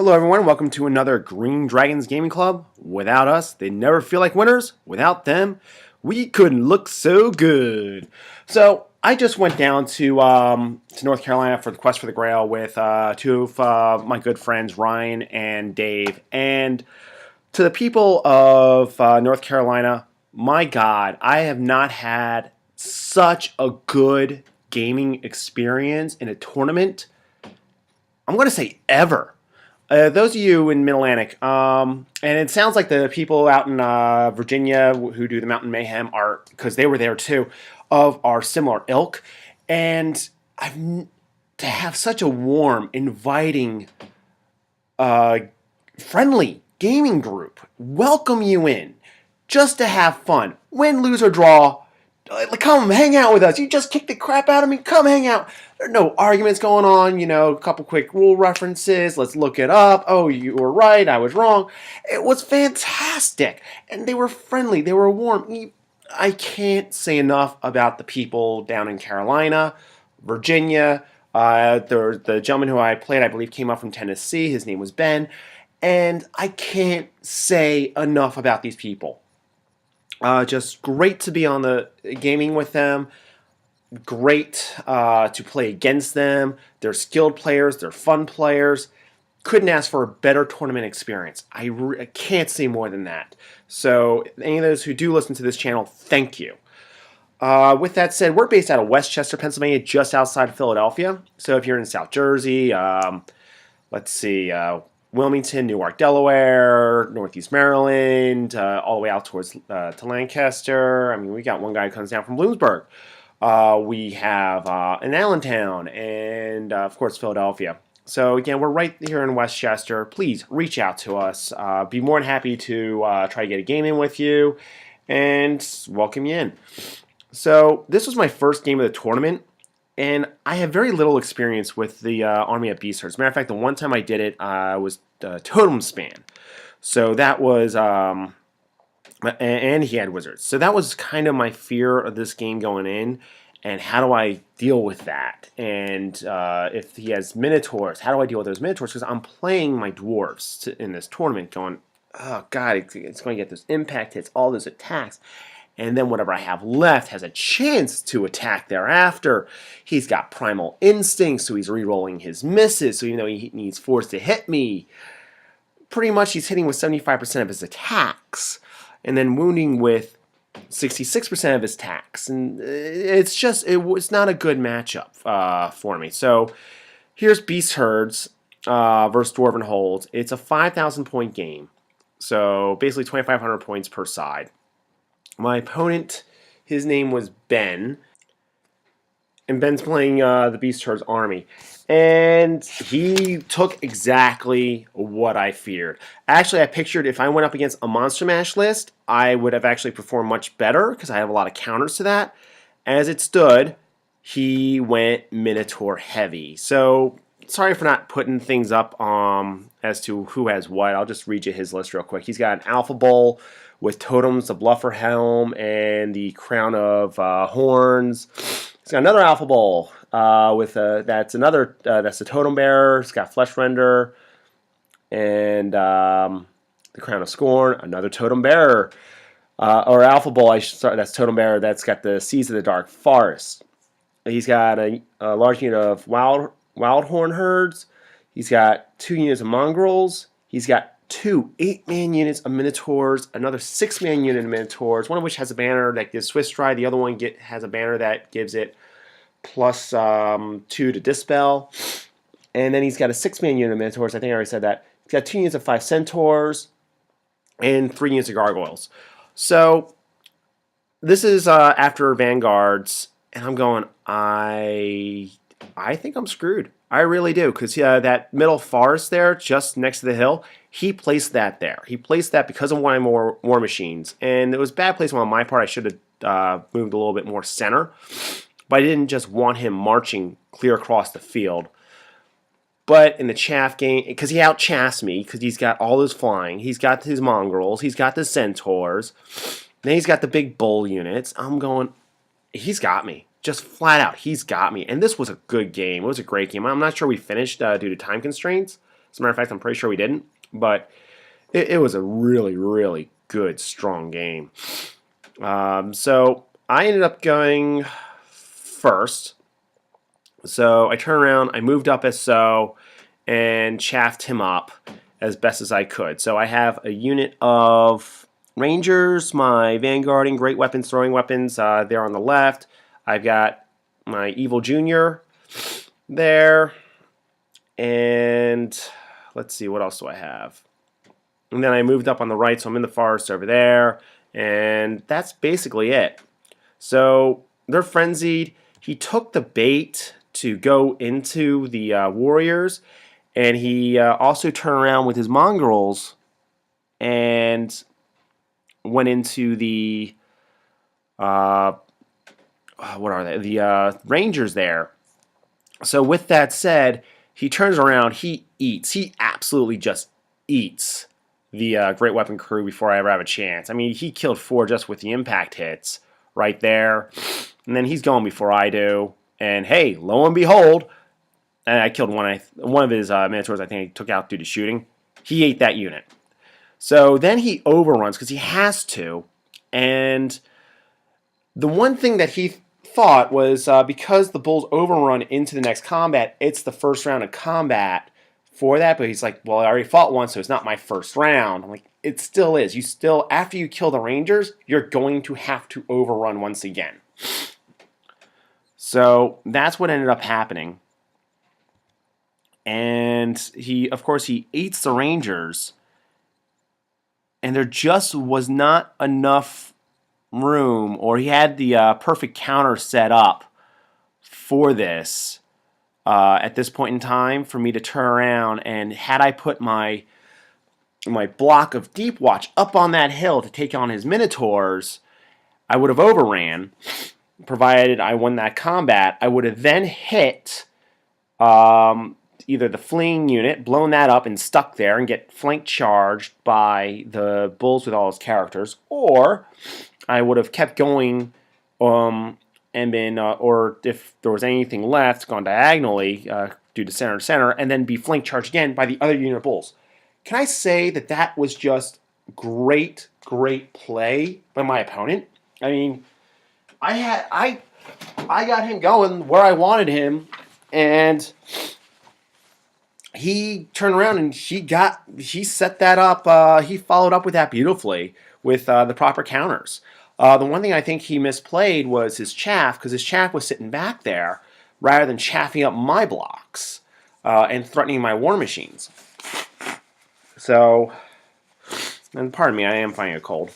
Hello everyone, welcome to another Green Dragons Gaming Club. Without us, they never feel like winners. Without them, we couldn't look so good. So, I just went down to North Carolina for the Quest for the Grail with two of my good friends, Ryan and Dave. And to the people of North Carolina, my God, I have not had such a good gaming experience in a tournament. I'm going to say ever. Those of you in Mid-Atlantic, and it sounds like the people out in Virginia who do the Mountain Mayhem are, because they were there too, of our similar ilk. And to have such a warm, inviting, friendly gaming group welcome you in just to have fun. Win, lose, or draw, come hang out with us. You just kicked the crap out of me. Come hang out. There are no arguments going on. You know, a couple quick rule references. Let's look it up. Oh, you were right. I was wrong. It was fantastic. And they were friendly. They were warm. I can't say enough about the people down in Carolina, Virginia. The gentleman who I played, I believe, came up from Tennessee. His name was Ben. And I can't say enough about these people. Just great to be on the gaming with them. Great to play against them. They're skilled players. They're fun players. Couldn't ask for a better tournament experience. I can't say more than that. So any of those who do listen to this channel, thank you. With that said, we're based out of Westchester, Pennsylvania, just outside of Philadelphia. So if you're in South Jersey, let's see, Wilmington, Newark, Delaware, Northeast Maryland, all the way out towards to Lancaster. I mean, we got one guy who comes down from Bloomsburg. We have in Allentown and, of course, Philadelphia. So, again, we're right here in Westchester. Please reach out to us. Be more than happy to try to get a game in with you and welcome you in. So, this was my first game of the tournament. And I have very little experience with the Army of Beast Herds. As a matter of fact, the one time I did it was Totem Span. So that was, and he had wizards. So that was kind of my fear of this game going in. And how do I deal with that? And if he has Minotaurs, how do I deal with those Minotaurs? Because I'm playing my Dwarves in this tournament going, oh God, it's going to get those impact hits, all those attacks. And then whatever I have left has a chance to attack thereafter. He's got Primal Instinct, so he's re-rolling his misses. So even though he needs force to hit me, pretty much he's hitting with 75% of his attacks. And then wounding with 66% of his attacks. And it's just, it's not a good matchup for me. So here's Beast Herds versus Dwarven Holds. It's a 5,000 point game. So basically 2,500 points per side. My opponent, his name was Ben, and Ben's playing the Beast Herds army. And he took exactly what I feared. Actually, I pictured if I went up against a Monster Mash list, I would have actually performed much better because I have a lot of counters to that. As it stood, he went Minotaur heavy. So, sorry for not putting things up as to who has what. I'll just read you his list real quick. He's got an Alpha Bull with totems, the Bluffer Helm, and the Crown of Horns. He's got another Alpha Bull with that's the Totem Bearer. It's got Flesh Render and the Crown of Scorn. Another Totem Bearer or Alpha Bull. That's Totem Bearer. That's got the Seas of the Dark Forest. He's got a large unit of Wildhorn herds. He's got 2 units of mongrels. He's got 2 8-man units of Minotaurs, another 6-man unit of Minotaurs, one of which has a banner that gives Swift Stride, the other one has a banner that gives it plus 2 to Dispel. And then he's got a 6-man unit of Minotaurs, I think I already said that. He's got 2 units of 5 Centaurs and 3 units of Gargoyles. So this is after Vanguards, and I'm going, I think I'm screwed. I really do, because that middle forest there, just next to the hill, he placed that there. He placed that because of one of my war machines, and it was bad placement on my part. I should have moved a little bit more center, but I didn't just want him marching clear across the field. But in the chaff game, because he out-chaffs me, because he's got all his flying, he's got his mongrels, he's got the centaurs, then he's got the big bull units. I'm going, he's got me. Just flat out, he's got me. And this was a good game. It was a great game. I'm not sure we finished due to time constraints, As a matter of fact, I'm pretty sure we didn't, but it was a really, really good, strong game. So I ended up going first. So I turned around, I moved up as so, and chaffed him up as best as I could. So I have a unit of Rangers, my vanguarding, great weapons, throwing weapons there on the left. I've got my Evil Junior there. And let's see, what else do I have? And then I moved up on the right, so I'm in the forest over there. And that's basically it. So they're frenzied. He took the bait to go into the warriors, and he also turned around with his mongrels and went into the what are they? The rangers there. So with that said, he turns around. He eats. He absolutely just eats the great weapon crew before I ever have a chance. I mean, he killed 4 just with the impact hits right there, and then he's going before I do. And hey, lo and behold, and I killed one of his minotaurs. I think I took out due to shooting. He ate that unit. So then he overruns because he has to. And the one thing that he thought was because the bulls overrun into the next combat, it's the first round of combat for that. But he's like, well, I already fought once, so it's not my first round. I'm like, it still is. You still, after you kill the Rangers, you're going to have to overrun once again. So that's what ended up happening. And of course, he eats the Rangers. And there just was not enough room, or he had the perfect counter set up for this at this point in time for me to turn around. And had I put my block of Deep Watch up on that hill to take on his Minotaurs, I would have overran. Provided I won that combat, I would have then hit either the fleeing unit, blown that up and stuck there and get flank charged by the bulls with all his characters, or I would have kept going and been, or if there was anything left, gone diagonally due to center to center, and then be flank charged again by the other unit of bulls. Can I say that that was just great, great play by my opponent? I mean, I got him going where I wanted him, and he turned around and he set that up. He followed up with that beautifully with the proper counters. The one thing I think he misplayed was his chaff, because his chaff was sitting back there rather than chaffing up my blocks and threatening my war machines. So, and pardon me, I am finding a cold.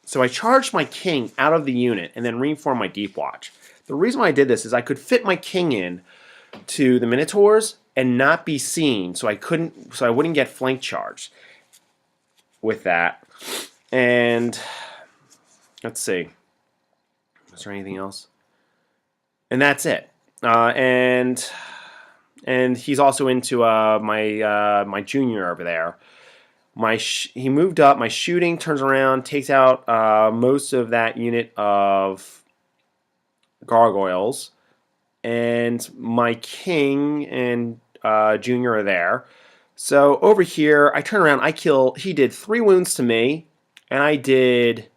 So I charged my king out of the unit and then reformed my Deep Watch. The reason why I did this is I could fit my king in to the Minotaurs and not be seen, so I wouldn't get flank charged with that. And let's see, is there anything else? And that's it. And he's also into my junior over there. He moved up. My shooting turns around, takes out most of that unit of gargoyles, and my king and junior are there. So over here, I turn around. He did 3 wounds to me, and I did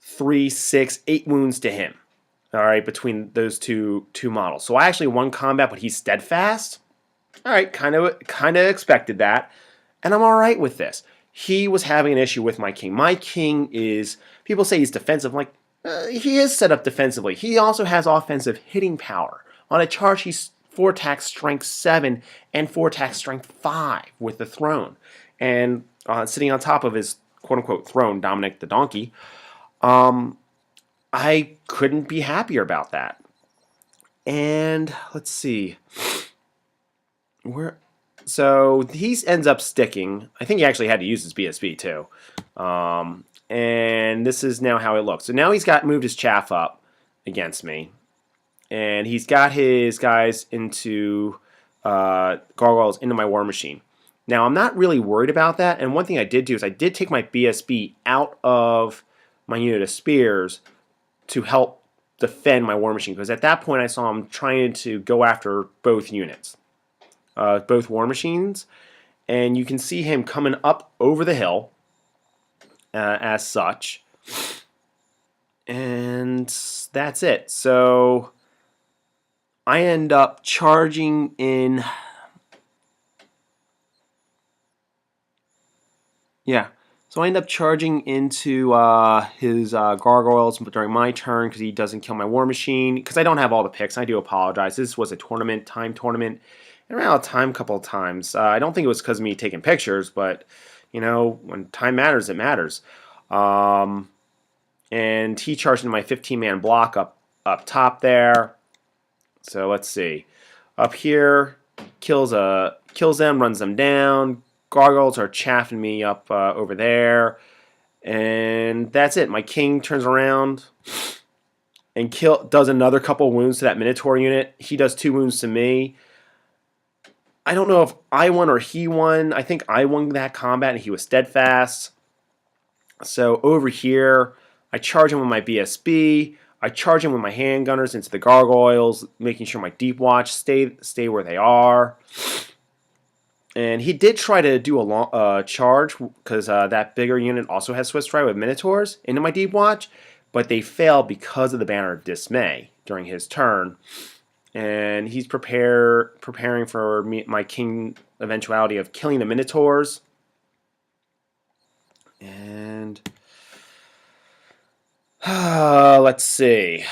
3, 6, 8 wounds to him. All right, between those two models. So I actually won combat, but he's steadfast. All right, kind of expected that. And I'm all right with this. He was having an issue with my king. My king is, people say he's defensive. Like, he is set up defensively. He also has offensive hitting power. On a charge, he's 4 attack strength 7 and 4 attack strength 5 with the throne. And sitting on top of his quote-unquote throne, Dominic the Donkey, I couldn't be happier about that. And let's see. So he ends up sticking. I think he actually had to use his BSB too. And this is now how it looks. So now he's moved his chaff up against me. And he's got his guys into gargoyles into my war machine. Now I'm not really worried about that. And one thing I did do is I did take my BSB out of my unit of spears to help defend my war machine. Because at that point I saw him trying to go after both units. both War Machines, and you can see him coming up over the hill as such. And that's it. So I end up charging in. Yeah. So I end up charging into his gargoyles during my turn because he doesn't kill my War Machine. Because I don't have all the picks. I do apologize. This was a time tournament. And ran out of time a couple of times. I don't think it was because of me taking pictures, but, you know, when time matters, it matters. And he charged into my 15-man block up top there. So let's see. Up here, kills them, runs them down. Gargoyles are chaffing me up over there. And that's it. My king turns around and does another couple wounds to that Minotaur unit. He does 2 wounds to me. I don't know if I won or he won. I think I won that combat and he was steadfast. So over here, I charge him with my BSB. I charge him with my handgunners into the gargoyles, making sure my deep watch stay where they are. And he did try to do a charge because that bigger unit also has Swift Strike with Minotaurs into my deep watch, but they failed because of the Banner of Dismay during his turn. And he's preparing for my king eventuality of killing the Minotaurs. And let's see.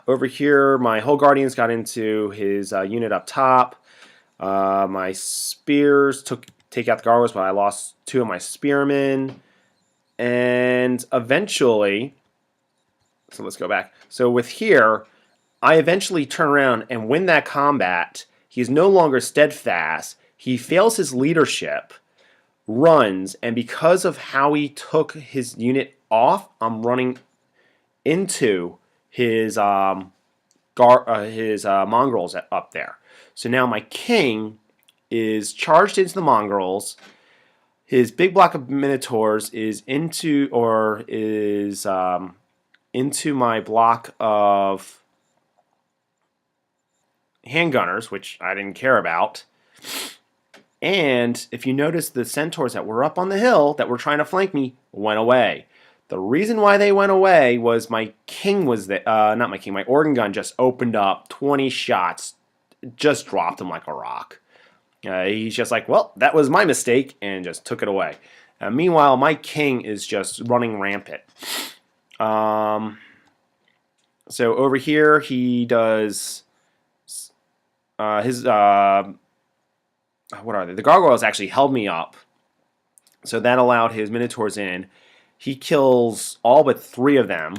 Over here, my whole Guardians got into his unit up top. My spears take out the gargoyles, but I lost 2 of my spearmen. And eventually, so let's go back. So with here, I eventually turn around and win that combat. He's no longer steadfast. He fails his leadership, runs, and because of how he took his unit off, I'm running into his mongrels up there. So now my king is charged into the mongrels. His big block of Minotaurs is into my block of handgunners, which I didn't care about. And if you notice, the centaurs that were up on the hill that were trying to flank me went away. The reason why they went away was my king was there. Not my king, my organ gun just opened up 20 shots. Just dropped him like a rock. He's just like, well, that was my mistake, and just took it away. Meanwhile, my king is just running rampant. So over here, he does his what are they? The gargoyles actually held me up, so that allowed his Minotaurs in. He kills all but 3 of them.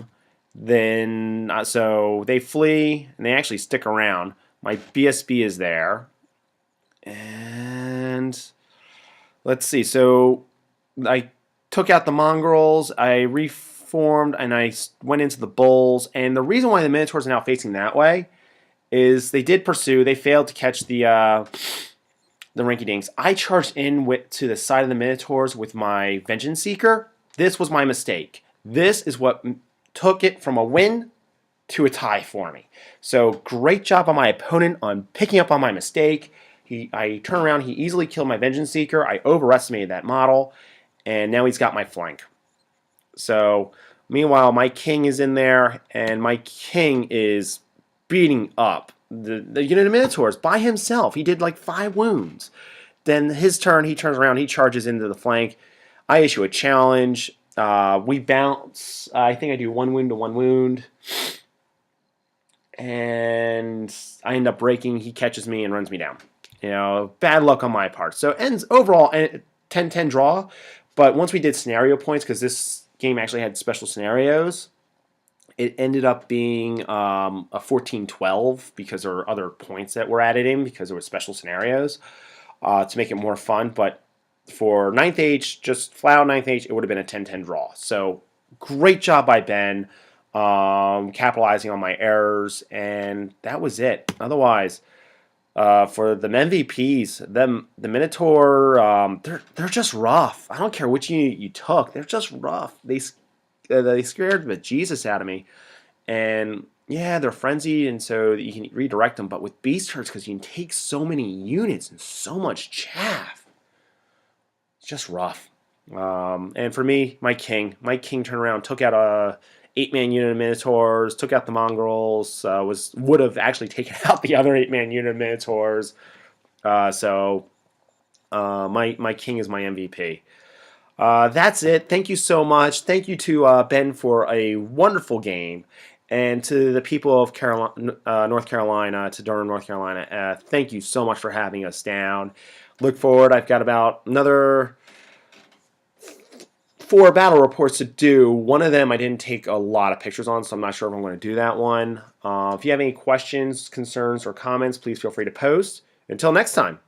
Then so they flee, and they actually stick around. My BSB is there. And let's see. So I took out the mongrels. I reformed and I went into the bulls. And the reason why the Minotaurs are now facing that way is they did pursue. They failed to catch the Rinky Dinks. I charged in to the side of the Minotaurs with my Vengeance Seeker. This was my mistake. This is what took it from a win to a tie for me. So great job on my opponent on picking up on my mistake. I turn around, he easily killed my Vengeance Seeker. I overestimated that model, and now he's got my flank. So meanwhile, my king is in there, and my king is beating up the unit of Minotaurs by himself. He did like 5 wounds. Then his turn, he turns around, he charges into the flank. I issue a challenge. We bounce. I think I do 1 wound to 1 wound. And I end up breaking. He catches me and runs me down. You know, bad luck on my part. So ends overall 10-10 draw. But once we did scenario points, because this game actually had special scenarios, it ended up being a 14-12 because there were other points that were added in because there were special scenarios to make it more fun. But for 9th Age, just flat out 9th Age, it would have been a 10-10 draw. So great job by Ben. Capitalizing on my errors, and that was it. Otherwise, for the MVPs, the Minotaur, they're just rough. I don't care which unit you took; they're just rough. They scared the Jesus out of me, and Yeah, they're frenzied, and so you can redirect them. But with beast herds, because you can take so many units and so much chaff, it's just rough. And for me, my king turned around, took out a 8-man unit of minotaurs, took out the mongrels. Would have actually taken out the other 8-man unit of minotaurs. My king is my MVP. That's it. Thank you so much. Thank you to Ben for a wonderful game, and to the people of North Carolina, to Durham, North Carolina. Thank you so much for having us down. Look forward. I've got about another 4 battle reports to do. One of them I didn't take a lot of pictures on, so I'm not sure if I'm going to do that one. If you have any questions, concerns, or comments, please feel free to post. Until next time.